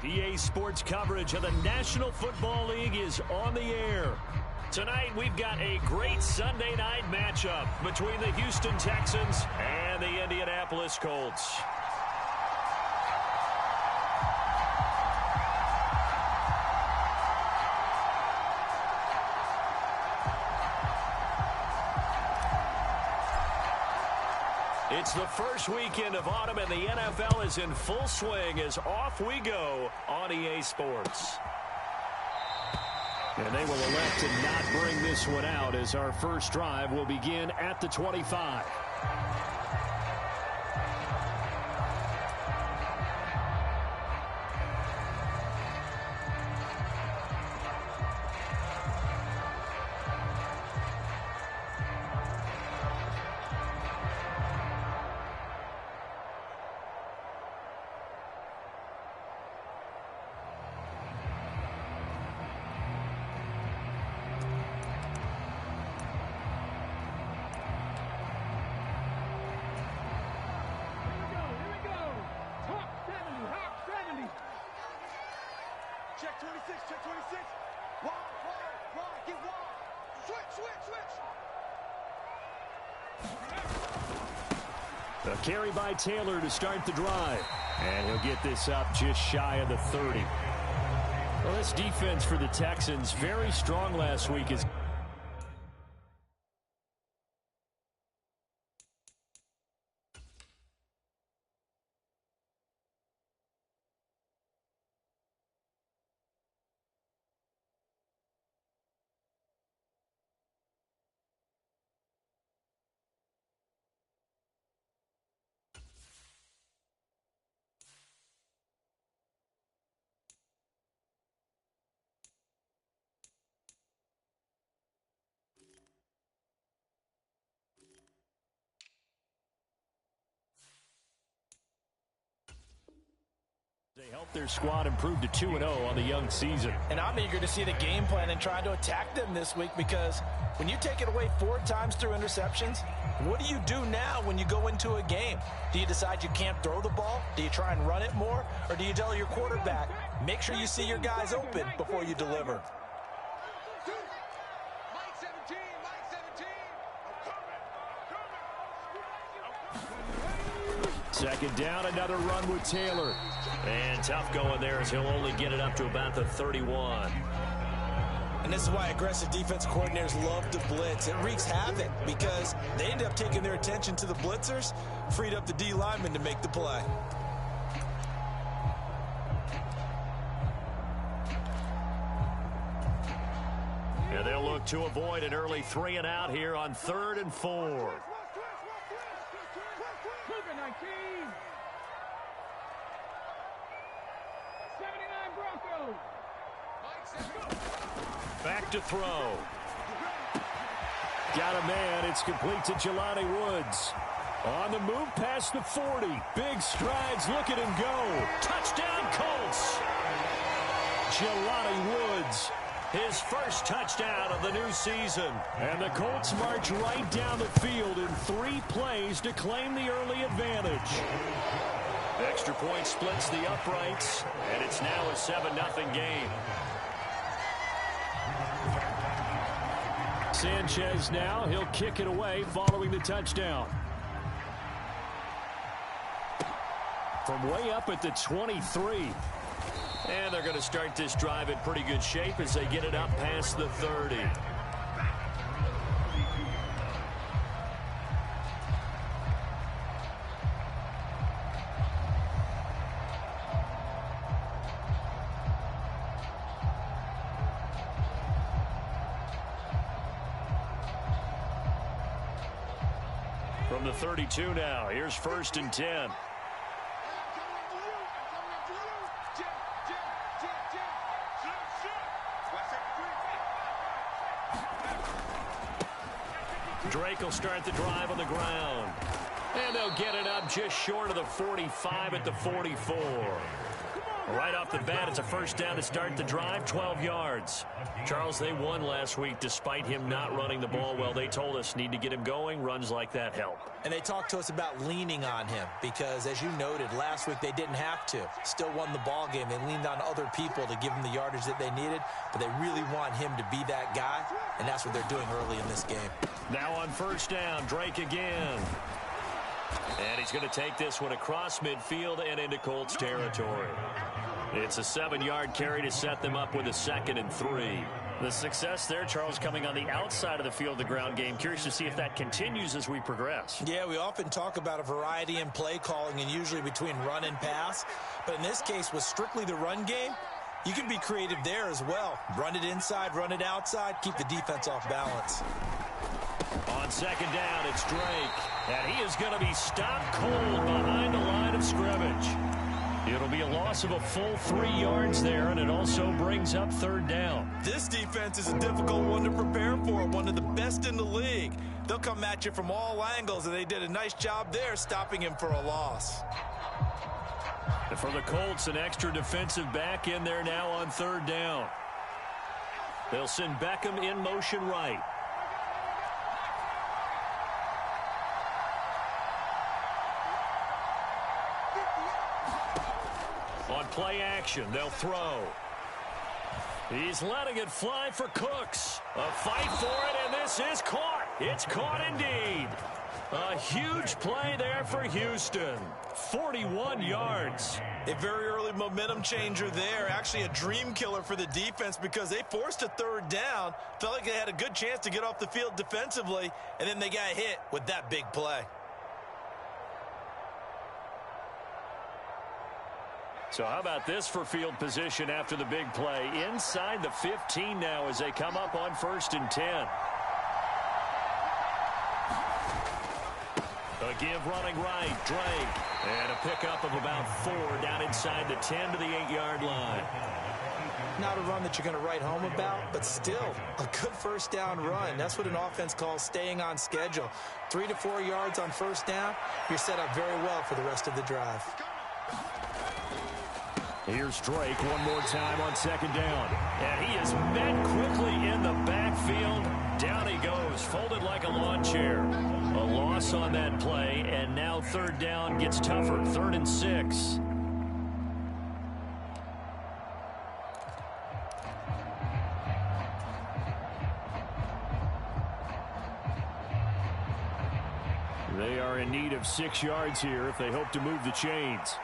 EA Sports coverage of the National Football League is on the air. Tonight, we've got a great Sunday night matchup between the Houston Texans and the Indianapolis Colts. It's the first weekend of autumn, and the NFL is in full swing as off we go on EA Sports. And they will elect to not bring this one out as our first drive will begin at the 25. Check 26, check 26. Wide, get wide. Switch. A carry by Taylor to start the drive. And he'll get this up just shy of the 30. Well, this defense for the Texans, very strong last week. They helped their squad improve to 2-0 on the young season. And I'm eager to see the game plan and try to attack them this week, because when you take it away 4 times through interceptions, what do you do now when you go into a game? Do you decide you can't throw the ball? Do you try and run it more? Or do you tell your quarterback, make sure you see your guys open before you deliver? Second down, another run with Taylor. And tough going there as he'll only get it up to about the 31. And this is why aggressive defense coordinators love to blitz. It wreaks havoc because they end up taking their attention to the blitzers, freed up the D lineman to make the play. And they'll look to avoid an early 3 and out here on 3rd and 4. Back to throw. Got a man. It's complete to Jelani Woods. On the move past the 40. Big strides. Look at him go. Touchdown, Colts. Jelani Woods. His first touchdown of the new season. And the Colts march right down the field in 3 plays to claim the early advantage. Extra point splits the uprights, and it's now a 7-0 game. Sanchez now, he'll kick it away following the touchdown. From way up at the 23. And they're going to start this drive in pretty good shape as they get it up past the 30. From the 32 now, here's 1st and 10. Drake will start the drive on the ground. And they'll get it up just short of the 45 at the 44. Right off the bat, it's a first down to start the drive, 12 yards. Charles, they won last week despite him not running the ball well. They told us need to get him going. Runs like that help. And they talked to us about leaning on him because, as you noted, last week they didn't have to. Still won the ball game. They leaned on other people to give them the yardage that they needed, but they really want him to be that guy, and that's what they're doing early in this game. Now on first down, Drake again. And he's going to take this one across midfield and into Colts territory. It's a 7-yard carry to set them up with a 2nd and 3. The success there, Charles, coming on the outside of the field, the ground game. Curious to see if that continues as we progress. Yeah, we often talk about a variety in play calling and usually between run and pass. But in this case, with strictly the run game, you can be creative there as well. Run it inside, run it outside, keep the defense off balance. On second down, it's Drake. And he is going to be stopped cold behind the line of scrimmage. It'll be a loss of a full 3 yards there, and it also brings up third down. This defense is a difficult one to prepare for, one of the best in the league. They'll come at you from all angles, and they did a nice job there stopping him for a loss. And for the Colts, an extra defensive back in there now on third down. They'll send Beckham in motion right. On play action, they'll throw. He's letting it fly for Cooks. A fight for it, and this is caught. It's caught indeed. A huge play there for Houston. 41 yards. A very early momentum changer there. Actually a dream killer for the defense because they forced a third down. Felt like they had a good chance to get off the field defensively, and then they got hit with that big play. So how about this for field position after the big play? Inside the 15 now as they come up on 1st and 10. A give running right, Drake. And a pickup of about 4 down inside the 10 to the 8-yard line. Not a run that you're going to write home about, but still a good first down run. That's what an offense calls staying on schedule. 3 to 4 yards on first down, you're set up very well for the rest of the drive. Here's Drake one more time on second down. And he is met quickly in the backfield. Down he goes, folded like a lawn chair. A loss on that play, and now third down gets tougher. 3rd and 6. They are in need of 6 yards here if they hope to move the chains.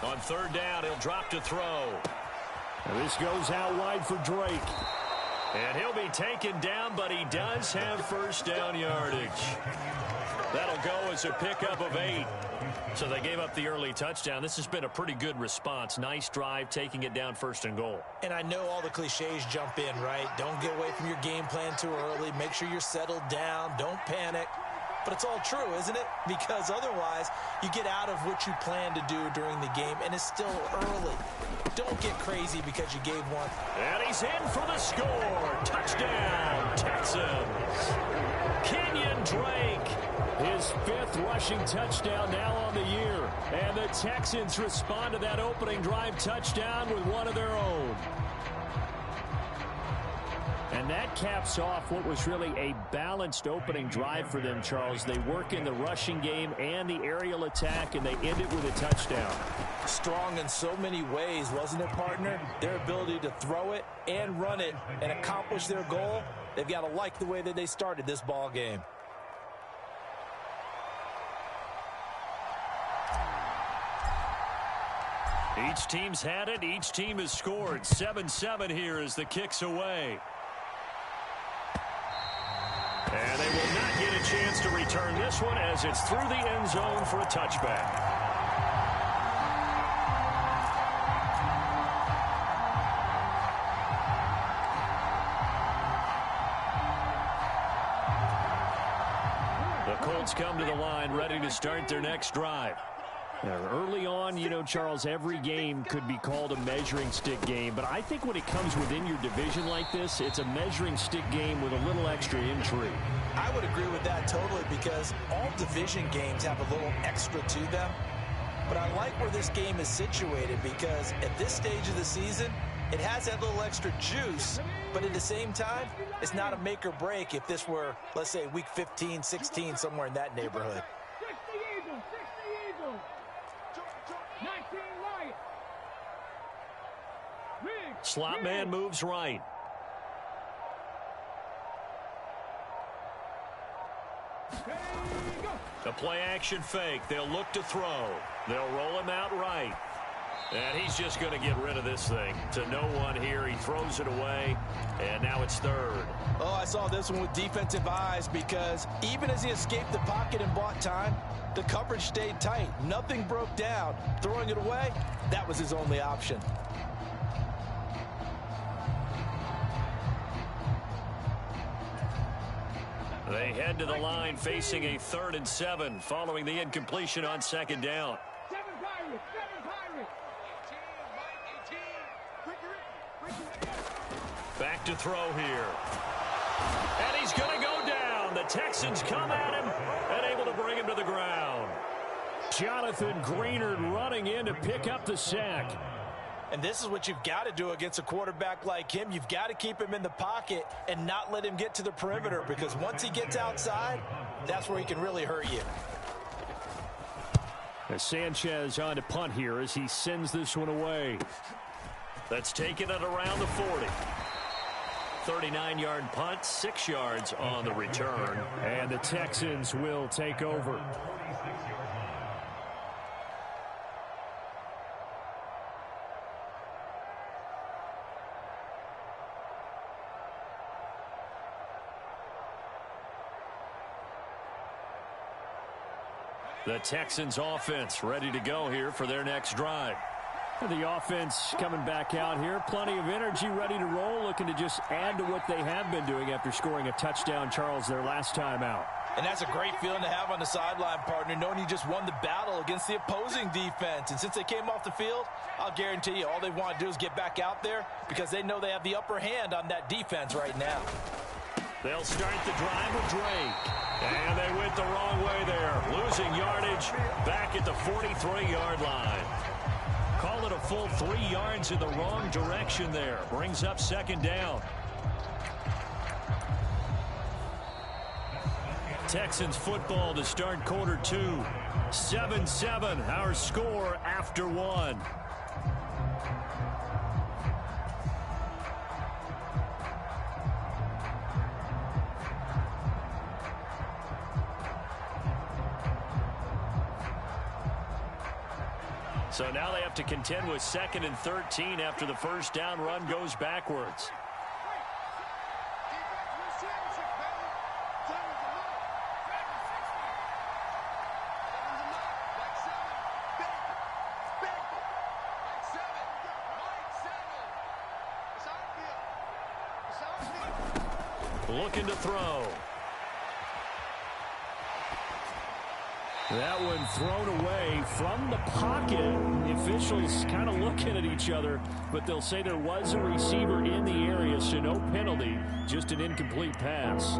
On third down, he'll drop to throw. And this goes out wide for Drake. And he'll be taken down, but he does have first down yardage. That'll go as a pickup of 8. So they gave up the early touchdown. This has been a pretty good response. Nice drive, taking it down 1st and goal. And I know all the cliches jump in, right? Don't get away from your game plan too early. Make sure you're settled down. Don't panic. But it's all true, isn't it? Because otherwise, you get out of what you plan to do during the game, and it's still early. Don't get crazy because you gave one. And he's in for the score. Touchdown, Texans. Kenyon Drake, his 5th rushing touchdown now on the year. And the Texans respond to that opening drive touchdown with one of their own. And that caps off what was really a balanced opening drive for them, Charles. They work in the rushing game and the aerial attack, and they end it with a touchdown. Strong in so many ways, wasn't it, partner? Their ability to throw it and run it and accomplish their goal, they've got to like the way that they started this ball game. Each team's had it. Each team has scored. 7-7 here as the kick's away. And they will not get a chance to return this one as it's through the end zone for a touchback. The Colts come to the line ready to start their next drive. Early on, you know, Charles, every game could be called a measuring stick game. But I think when it comes within your division like this, it's a measuring stick game with a little extra intrigue. I would agree with that totally because all division games have a little extra to them. But I like where this game is situated because at this stage of the season, it has that little extra juice. But at the same time, it's not a make or break if this were, let's say, week 15, 16, somewhere in that neighborhood. Slot man moves right. A play action fake. They'll look to throw. They'll roll him out right. And he's just going to get rid of this thing. To no one here. He throws it away. And now it's third. Oh, I saw this one with defensive eyes because even as he escaped the pocket and bought time, the coverage stayed tight. Nothing broke down. Throwing it away, that was his only option. They head to the line facing a 3rd and 7 following the incompletion on 2nd down. Back to throw here. And he's going to go down. The Texans come at him and able to bring him to the ground. Jonathan Greenard running in to pick up the sack. And this is what you've got to do against a quarterback like him. You've got to keep him in the pocket and not let him get to the perimeter because once he gets outside, that's where he can really hurt you. As Sanchez on to punt here as he sends this one away. That's taken it around the 40. 39-yard punt, 6 yards on the return. And the Texans will take over. The Texans offense ready to go here for their next drive. The offense coming back out here. Plenty of energy, ready to roll, looking to just add to what they have been doing after scoring a touchdown, Charles, their last time out. And that's a great feeling to have on the sideline, partner, knowing you just won the battle against the opposing defense. And since they came off the field, I'll guarantee you all they want to do is get back out there because they know they have the upper hand on that defense right now. They'll start the drive with Drake. And they went the wrong way there. Losing yardage back at the 43-yard line. Call it a full 3 yards in the wrong direction there. Brings up 2nd down. Texans football to start quarter 2. 7-7, our score after 1. So now they have to contend with 2nd and 13 after the first down run goes backwards. Looking to throw. That one thrown away from the pocket. The officials kind of looking at each other, but they'll say there was a receiver in the area, so no penalty, just an incomplete pass.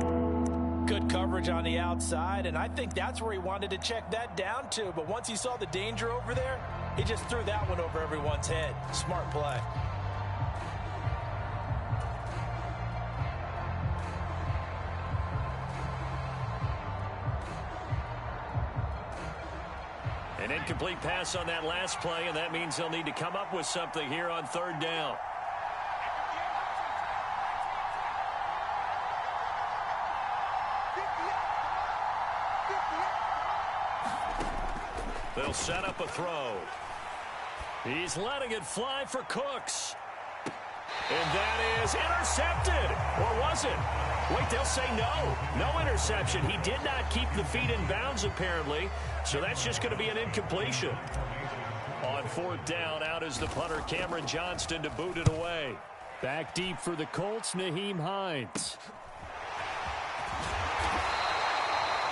Good coverage on the outside, and I think that's where he wanted to check that down to. But once he saw the danger over there, he just threw that one over everyone's head. Smart play. An incomplete pass on that last play, and that means they'll need to come up with something here on 3rd down. They'll set up a throw. He's letting it fly for Cooks. And that is intercepted. Or was it? Wait, they'll say no. No interception. He did not keep the feet in bounds, apparently. So that's just going to be an incompletion. On 4th down, out is the punter, Cameron Johnston, to boot it away. Back deep for the Colts, Nyheim Hines.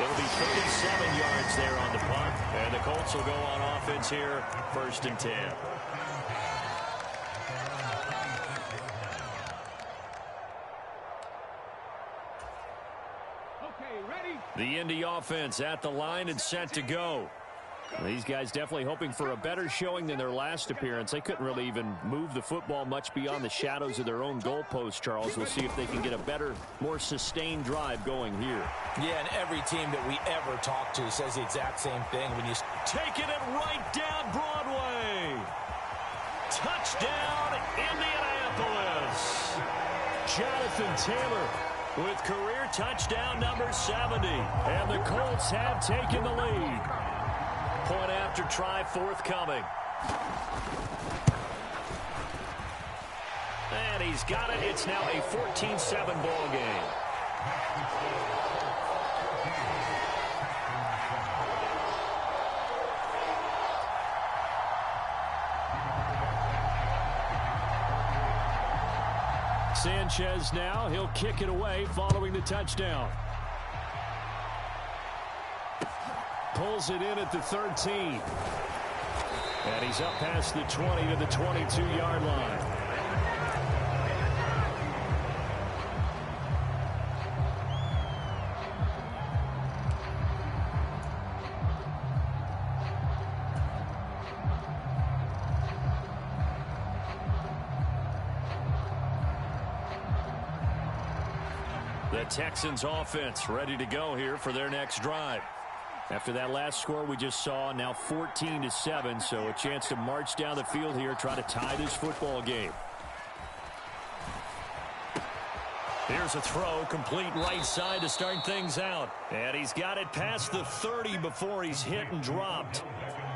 It'll be 37 yards there on the punt. And the Colts will go on offense here, 1st and 10. The Indy offense at the line and set to go. These guys definitely hoping for a better showing than their last appearance. They couldn't really even move the football much beyond the shadows of their own goalpost, Charles. We'll see if they can get a better, more sustained drive going here. Yeah, and every team that we ever talk to says the exact same thing. When you taking it right down Broadway. Touchdown, Indianapolis. Jonathan Taylor with career touchdown number 70. And the Colts have taken the lead. Point after try forthcoming. And he's got it. It's now a 14-7 ball game. Sanchez now. He'll kick it away following the touchdown. Pulls it in at the 13. And he's up past the 20 to the 22-yard line. The Texans offense ready to go here for their next drive. After that last score we just saw, now 14-7, so a chance to march down the field here, try to tie this football game. Here's a throw, complete right side to start things out. And he's got it past the 30 before he's hit and dropped.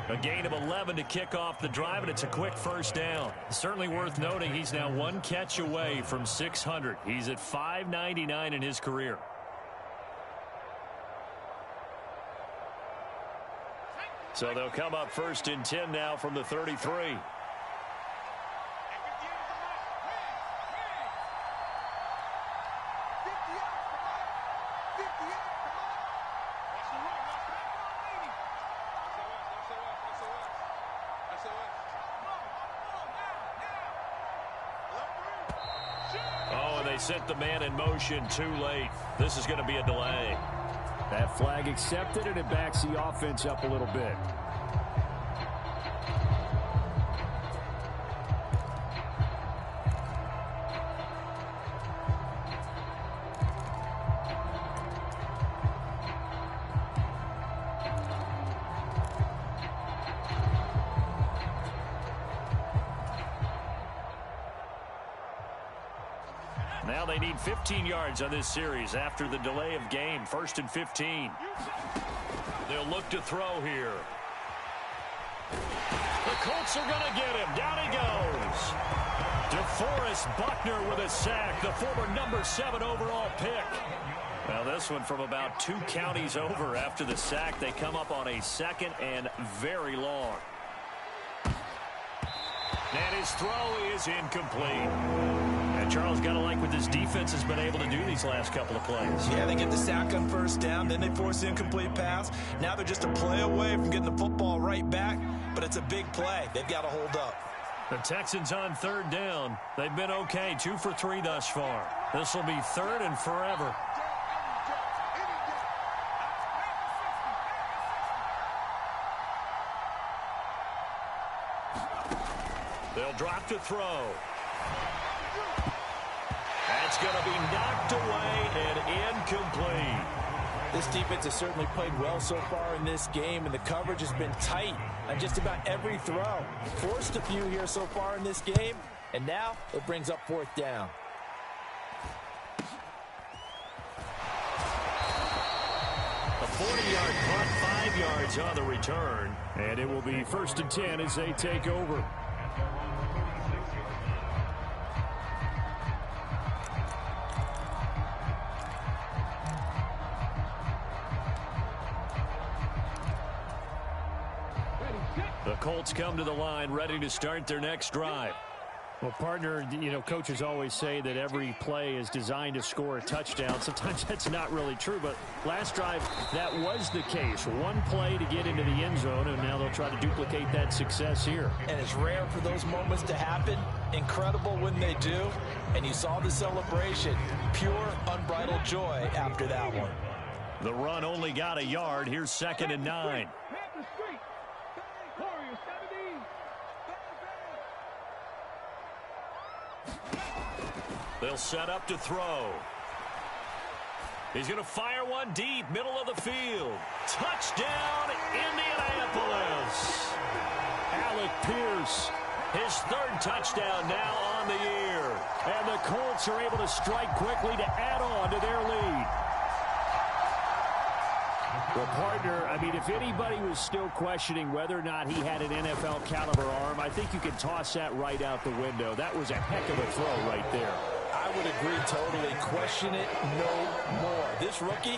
A gain of 11 to kick off the drive, and it's a quick first down. Certainly worth noting he's now one catch away from 600. He's at 599 in his career. So they'll come up 1st and 10 now from the 33. Oh, and they sent the man in motion too late. This is going to be a delay. That flag accepted, and it backs the offense up a little bit. Now they need 15 yards on this series after the delay of game. 1st and 15. They'll look to throw here. The Colts are going to get him. Down he goes. DeForest Buckner with a sack, the former number 7 overall pick. Well, this one from about 2 counties over after the sack. They come up on a 2nd and very long. And his throw is incomplete. And Charles, got to like what this defense has been able to do these last couple of plays. Yeah, they get the sack on 1st down, then they force the incomplete pass. Now they're just a play away from getting the football right back, but it's a big play. They've got to hold up. The Texans on 3rd down. They've been okay, 2 for 3 thus far. This will be 3rd and forever. They'll drop to throw. That's going to be knocked away and incomplete. This defense has certainly played well so far in this game, and the coverage has been tight on just about every throw. Forced a few here so far in this game, and now it brings up 4th down. A 40-yard punt, 5 yards on the return, and it will be 1st and 10 as they take over. The Colts come to the line ready to start their next drive. Well, partner, you know, coaches always say that every play is designed to score a touchdown. Sometimes that's not really true, but last drive, that was the case. One play to get into the end zone, and now they'll try to duplicate that success here. And it's rare for those moments to happen. Incredible when they do. And you saw the celebration. Pure, unbridled joy after that one. The run only got a yard. Here's 2nd and 9. They'll set up to throw. He's going to fire one deep, middle of the field. Touchdown, Indianapolis. Alec Pierce, his 3rd touchdown now on the year. And the Colts are able to strike quickly to add on to their lead. Well, partner, I mean, if anybody was still questioning whether or not he had an NFL caliber arm, I think you can toss that right out the window. That was a heck of a throw right there. I would agree totally. Question it no more. This rookie,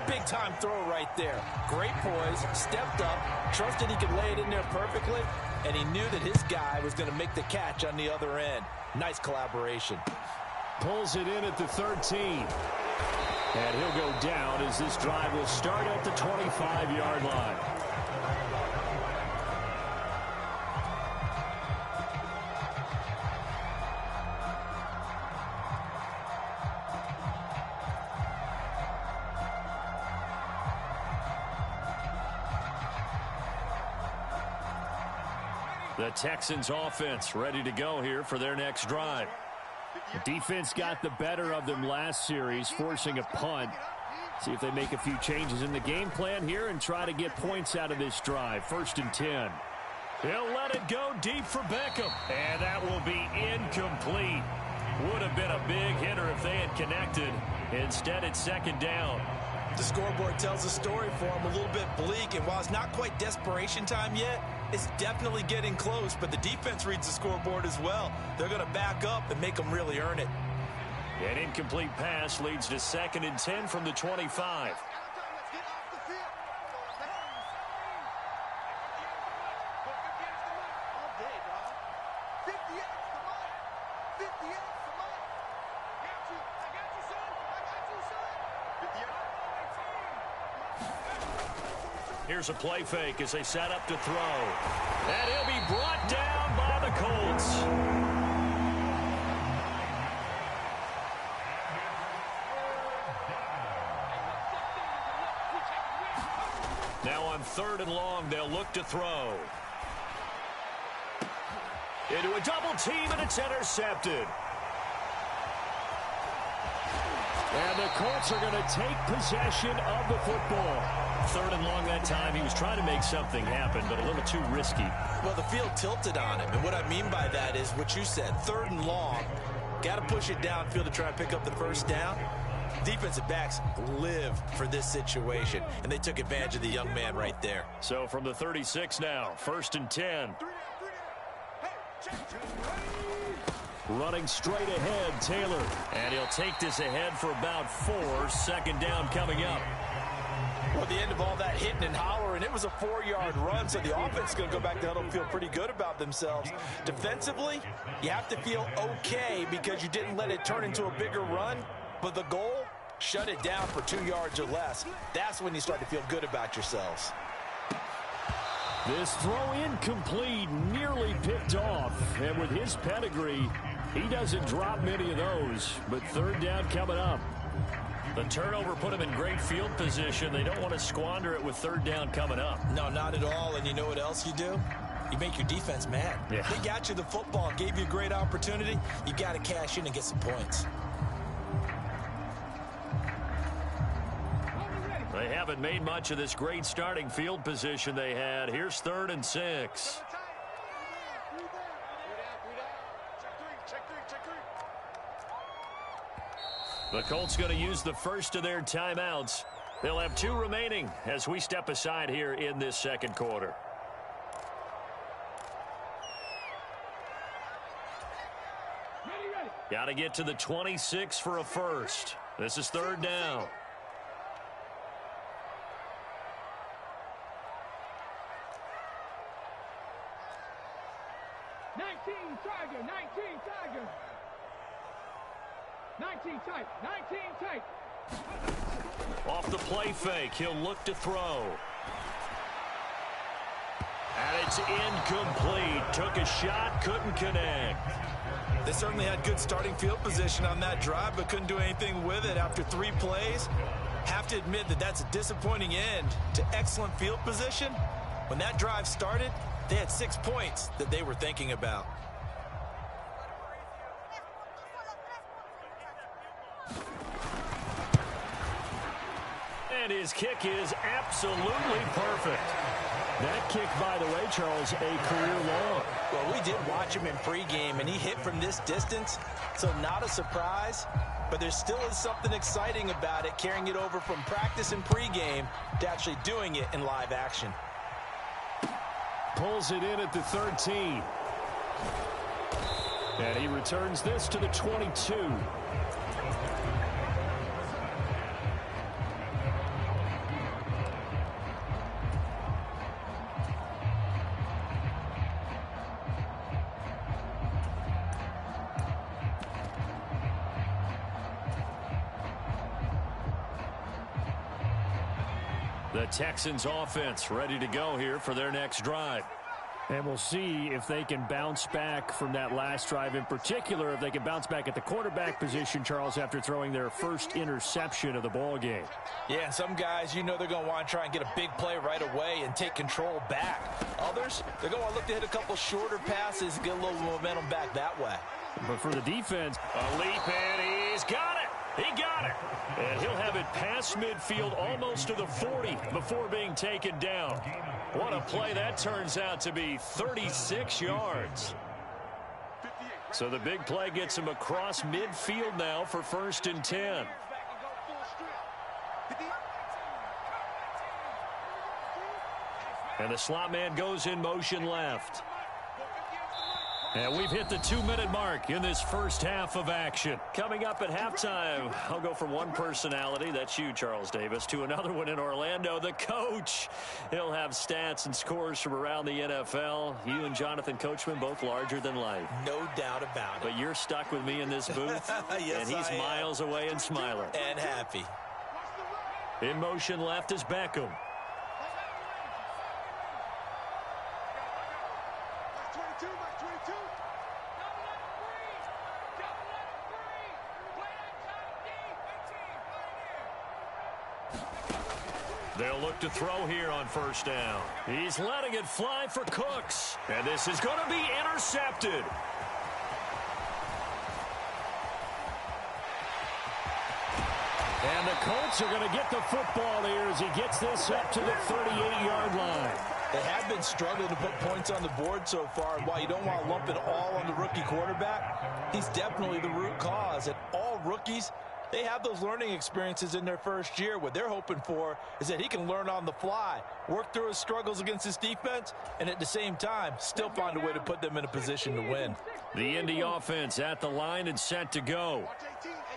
big-time throw right there. Great poise, stepped up, trusted he could lay it in there perfectly, and he knew that his guy was going to make the catch on the other end. Nice collaboration. Pulls it in at the 13. And he'll go down as this drive will start at the 25-yard line. The Texans offense ready to go here for their next drive. The defense got the better of them last series, forcing a punt. See if they make a few changes in the game plan here and try to get points out of this drive. 1st and 10. He'll let it go deep for Beckham. And that will be incomplete. Would have been a big hitter if they had connected. Instead, it's 2nd down. The scoreboard tells a story for him, a little bit bleak, and while it's not quite desperation time yet, it's definitely getting close, but the defense reads the scoreboard as well. They're going to back up and make them really earn it. An incomplete pass leads to 2nd and 10 from the 25. Here's a play fake as they set up to throw. And he'll be brought down by the Colts. Now on 3rd and long, they'll look to throw. Into a double team, and it's intercepted. And the Colts are going to take possession of the football. 3rd and long that time. He was trying to make something happen, but a little too risky. Well, the field tilted on him, and what I mean by that is what you said. 3rd and long, got to push it downfield to try and pick up the 1st down. Defensive backs live for this situation, and they took advantage of the young man right there. So from the 36 now, 1st and 10. Running straight ahead, Taylor. And he'll take this ahead for about 4. 2nd down coming up. Well, the end of all that hitting and hollering, it was a 4-yard run, so the offense is going to go back to huddle and feel pretty good about themselves. Defensively, you have to feel okay because you didn't let it turn into a bigger run, but the goal, shut it down for 2 yards or less. That's when you start to feel good about yourselves. This throw incomplete, nearly picked off. And with his pedigree, he doesn't drop many of those. But 3rd down coming up. The turnover put him in great field position. They don't want to squander it with 3rd down coming up. No, not at all. And you know what else you do? You make your defense mad. Yeah. They got you the football, gave you a great opportunity. You got to cash in and get some points. They haven't made much of this great starting field position they had. Here's 3rd and 6. The Colts going to use the first of their timeouts. They'll have 2 remaining as we step aside here in this 2nd quarter. Got to get to the 26 for a first. This is 3rd down. Tiger, 19 Tiger. 19 tight, 19 tight. Off the play fake, he'll look to throw. And it's incomplete. Took a shot, couldn't connect. They certainly had good starting field position on that drive, but couldn't do anything with it after 3 plays. Have to admit that that's a disappointing end to excellent field position. When that drive started, they had 6 points that they were thinking about. And his kick is absolutely perfect. That kick, by the way, Charles, a career long. Well, we did watch him in pregame, and he hit from this distance, so not a surprise. But there still is something exciting about it, carrying it over from practice and pregame to actually doing it in live action. Pulls it in at the 13. And he returns this to the 22. The Texans offense ready to go here for their next drive. And we'll see if they can bounce back from that last drive, in particular if they can bounce back at the quarterback position, Charles, after throwing their first interception of the ball game. Yeah, some guys, you know they're going to want to try and get a big play right away and take control back. Others, they're going to look to hit a couple shorter passes and get a little momentum back that way. But for the defense, a leap, and he's got it. He got it. And he'll have it past midfield almost to the 40 before being taken down. What a play that turns out to be, 36 yards. So the big play gets him across midfield now for 1st and 10. And the slot man goes in motion left. And we've hit the 2-minute mark in this first half of action. Coming up at halftime, I'll go from one personality, that's you, Charles Davis, to another one in Orlando, the coach. He'll have stats and scores from around the NFL. You and Jonathan Coachman, both larger than life. No doubt about it. But you're stuck with me in this booth, yes, and he's miles away and smiling. And happy. In motion left is Beckham. They'll look to throw here on 1st down. He's letting it fly for Cooks. And this is going to be intercepted. And the Colts are going to get the football here as he gets this up to the 38-yard line. They have been struggling to put points on the board so far. While you don't want to lump it all on the rookie quarterback, he's definitely the root cause. And all rookies, they have those learning experiences in their first year. What they're hoping for is that he can learn on the fly, work through his struggles against his defense, and at the same time, still find a way to put them in a position to win. The Indy offense at the line and set to go.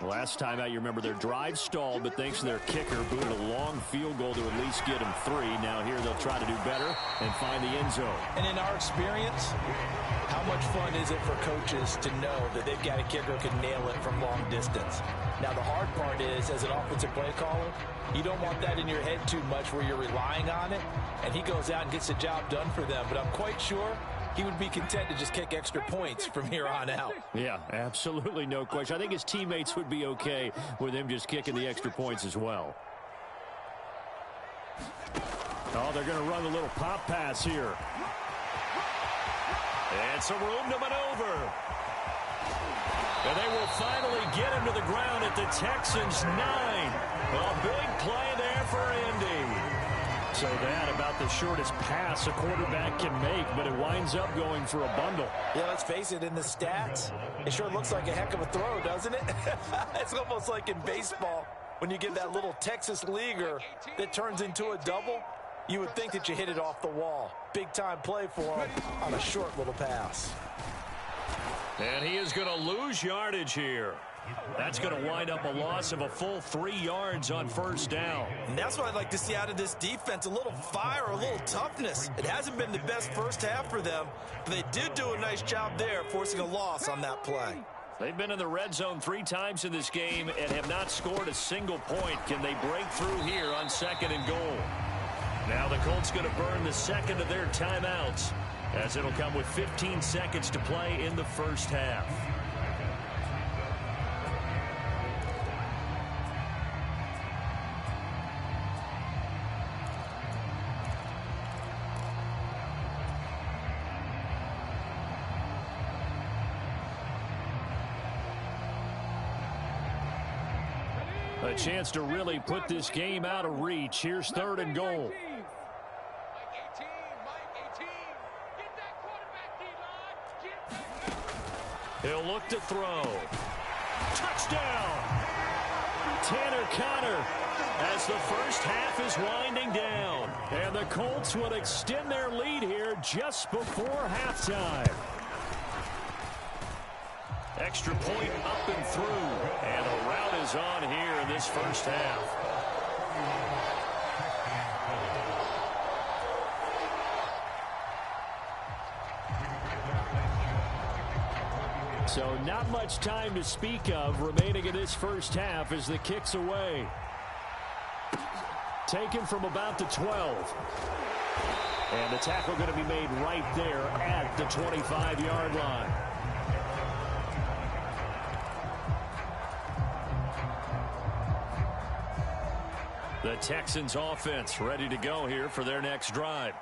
Last time out, you remember their drive stalled, but thanks to their kicker, booted a long field goal to at least get them 3. Now here they'll try to do better and find the end zone. And in our experience, how much fun is it for coaches to know that they've got a kicker who can nail it from long distance? Now, the hard part is, as an offensive play caller, you don't want that in your head too much where you're relying on it, and he goes out and gets the job done for them. But I'm quite sure he would be content to just kick extra points from here on out. Yeah, absolutely no question. I think his teammates would be okay with him just kicking the extra points as well. Oh, they're going to run a little pop pass here. And some room to maneuver. And they will finally get him to the ground at the Texans' 9. A big play there for Indy. So that about the shortest pass a quarterback can make, but it winds up going for a bundle. Yeah, let's face it, in the stats, it sure looks like a heck of a throw, doesn't it? It's almost like in baseball, when you get that little Texas leaguer that turns into a double, you would think that you hit it off the wall. Big-time play for him on a short little pass. And he is going to lose yardage here. That's going to wind up a loss of a full 3 yards on first down. And that's what I'd like to see out of this defense, a little fire, a little toughness. It hasn't been the best first half for them, but they did do a nice job there, forcing a loss on that play. They've been in the red zone 3 times in this game and have not scored a single point. Can they break through here on 2nd and goal? Now the Colts going to burn the second of their timeouts, as it'll come with 15 seconds to play in the first half. A chance to really put this game out of reach. Here's 3rd and goal. He'll look to throw. Touchdown! Tanner Conner as the first half is winding down. And the Colts will extend their lead here just before halftime. Extra point up and through. And a rout is on here in this first half. So not much time to speak of remaining in this first half as the kick's away. Taken from about the 12. And the tackle going to be made right there at the 25-yard line. The Texans offense ready to go here for their next drive.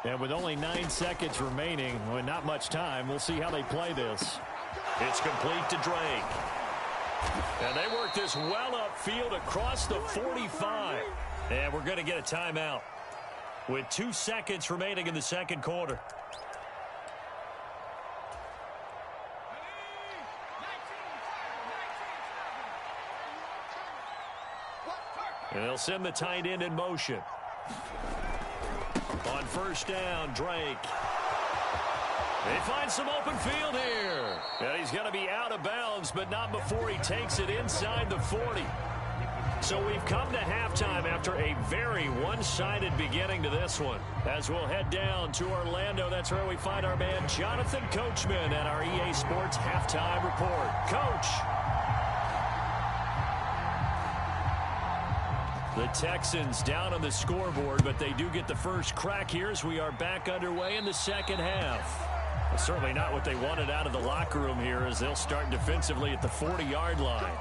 And with only 9 seconds remaining, with not much time, we'll see how they play this. It's complete to Drake. And they work this well upfield across the 45. And we're going to get a timeout with 2 seconds remaining in the second quarter. And they'll send the tight end in motion. On first down, Drake. They find some open field here. And he's going to be out of bounds, but not before he takes it inside the 40. So we've come to halftime after a very one-sided beginning to this one. As we'll head down to Orlando, that's where we find our man Jonathan Coachman at our EA Sports Halftime Report. Coach. The Texans down on the scoreboard, but they do get the first crack here as we are back underway in the second half. Well, certainly not what they wanted out of the locker room here as they'll start defensively at the 40-yard line.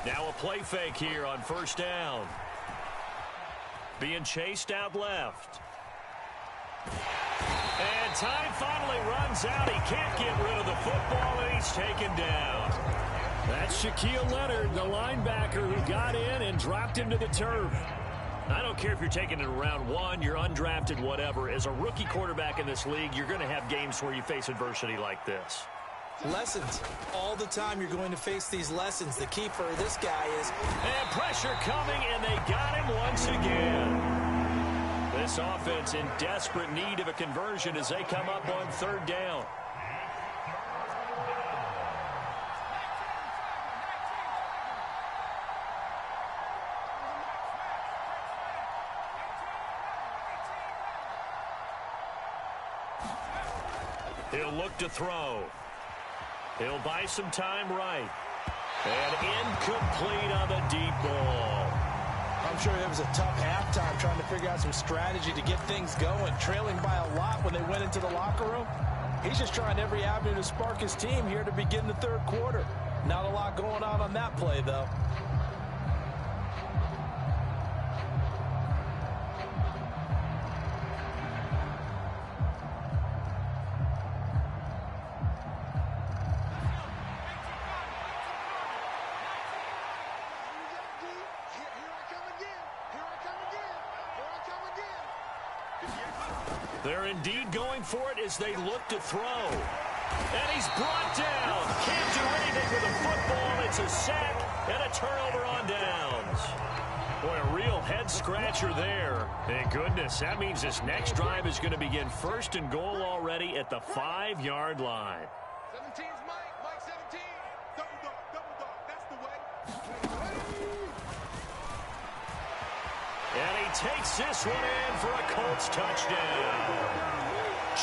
Now a play fake here on first down. Being chased out left. And time finally runs out. He can't get rid of the football, and he's taken down. That's Shaquille Leonard, the linebacker, who got in and dropped him to the turf. I don't care if you're taking it in round 1, you're undrafted, whatever. As a rookie quarterback in this league, you're going to have games where you face adversity like this. Lessons. All the time you're going to face these lessons. The key for this guy is... And pressure coming, and they got him once again. This offense in desperate need of a conversion as they come up on third down. He'll look to throw. He'll buy some time right. And incomplete on the deep ball. I'm sure it was a tough halftime trying to figure out some strategy to get things going. Trailing by a lot when they went into the locker room. He's just trying every avenue to spark his team here to begin the third quarter. Not a lot going on that play, though. They're indeed going for it as they look to throw. And he's brought down. Can't do anything with a football. It's a sack and a turnover on downs. Boy, a real head-scratcher there. Thank goodness. That means this next drive is going to begin first and goal already at the 5-yard line. 17's Mike. Mike 17. Double dog. That's the way. And he takes this one in for a Colts touchdown.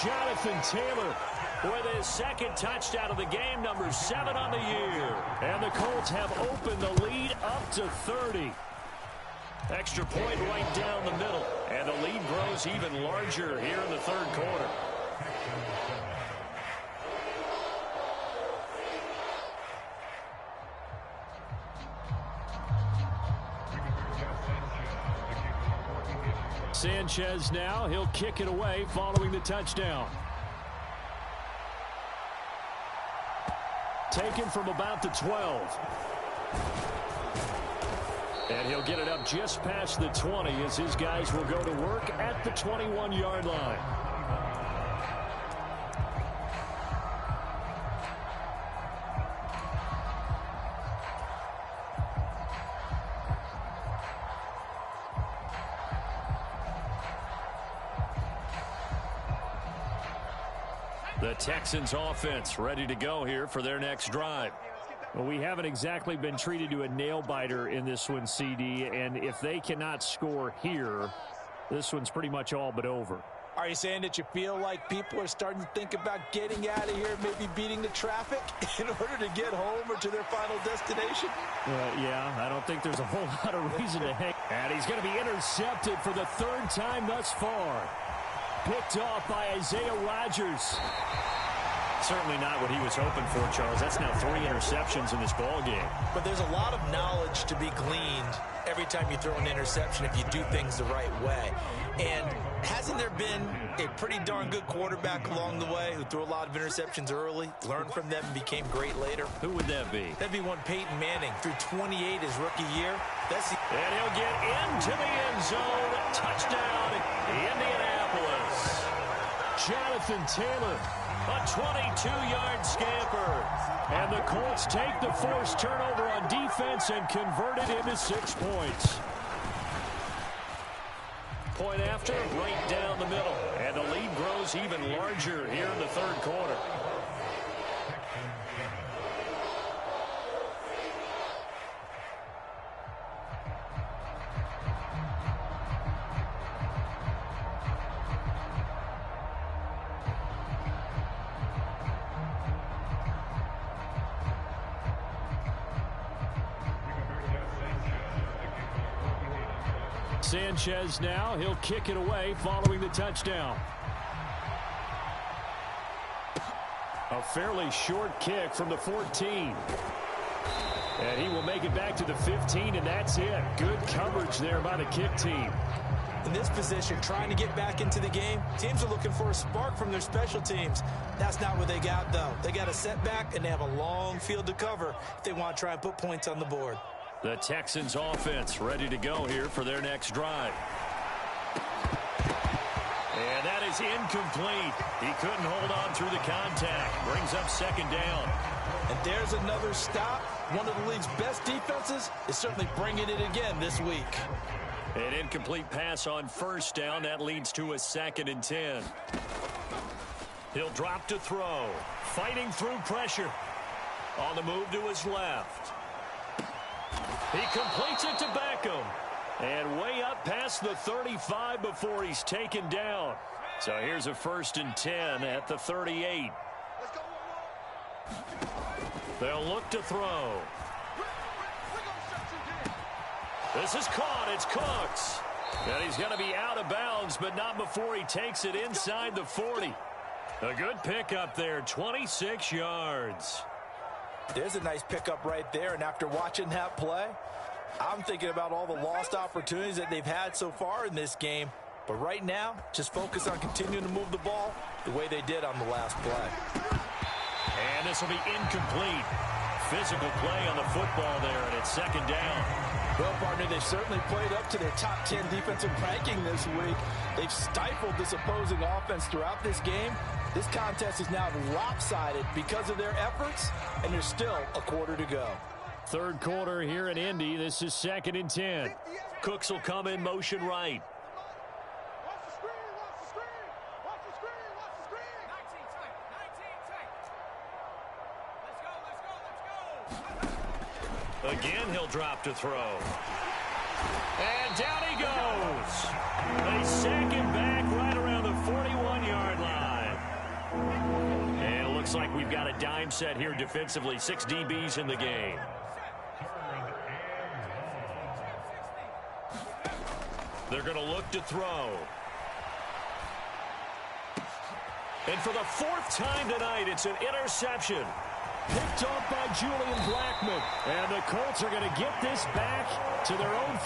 Jonathan Taylor with his second touchdown of the game, number 7 on the year. And the Colts have opened the lead up to 30. Extra point right down the middle. And the lead grows even larger here in the third quarter. Sanchez now, he'll kick it away following the touchdown. Taken from about the 12. And he'll get it up just past the 20 as his guys will go to work at the 21-yard line. The Texans offense ready to go here for their next drive. Well, we haven't exactly been treated to a nail-biter in this one, CD, and if they cannot score here, this one's pretty much all but over. Are you saying that you feel like people are starting to think about getting out of here, maybe beating the traffic in order to get home or to their final destination? Yeah, I don't think there's a whole lot of reason to hang. And he's going to be intercepted for the third time thus far. Picked off by Isaiah Rodgers. Certainly not what he was hoping for, Charles. That's now 3 interceptions in this ball game. But there's a lot of knowledge to be gleaned every time you throw an interception if you do things the right way. And hasn't there been a pretty darn good quarterback along the way who threw a lot of interceptions early, learned from them, and became great later? Who would that be? That'd be one Peyton Manning. Threw 28 his rookie year. And he'll get into the end zone. Touchdown, Indianapolis. Jonathan Taylor, a 22-yard scamper. And the Colts take the forced turnover on defense and convert it into 6 points. Point after, right down the middle. And the lead grows even larger here in the third quarter. Sanchez now, he'll kick it away following the touchdown. A fairly short kick from the 14. And he will make it back to the 15, and that's it. Good coverage there by the kick team. In this position, trying to get back into the game, teams are looking for a spark from their special teams. That's not what they got, though. They got a setback, and they have a long field to cover if they want to try and put points on the board. The Texans offense ready to go here for their next drive. And that is incomplete. He couldn't hold on through the contact. Brings up second down. And there's another stop. One of the league's best defenses is certainly bringing it again this week. An incomplete pass on first down. That leads to a 2nd and 10. He'll drop to throw. Fighting through pressure. On the move to his left. He completes it to Beckham. And way up past the 35 before he's taken down. So here's a 1st and 10 at the 38. They'll look to throw. This is caught. It's Cooks. And he's going to be out of bounds, but not before he takes it inside the 40. A good pickup there, 26 yards. There's a nice pickup right there, and after watching that play, I'm thinking about all the lost opportunities that they've had so far in this game. But right now, just focus on continuing to move the ball the way they did on the last play. And this will be incomplete. Physical play on the football there, and it's 2nd down. Well, partner, they've certainly played up to their top 10 defensive ranking this week. They've stifled this opposing offense throughout this game. This contest is now lopsided because of their efforts, and there's still a quarter to go. Third quarter here in Indy. This is 2nd and 10. Cooks will come in motion right. Watch the screen, watch the screen. Watch the screen, watch the screen. 19 tight, 19 tight. Let's go. Again, he'll drop to throw. And down he goes. They sack him back right around the 41-yard line. And it looks like we've got a dime set here defensively. 6 DBs in the game. They're going to look to throw. And for the 4th time tonight, it's an interception. Picked off by Julian Blackmon. And the Colts are going to get this back to their own.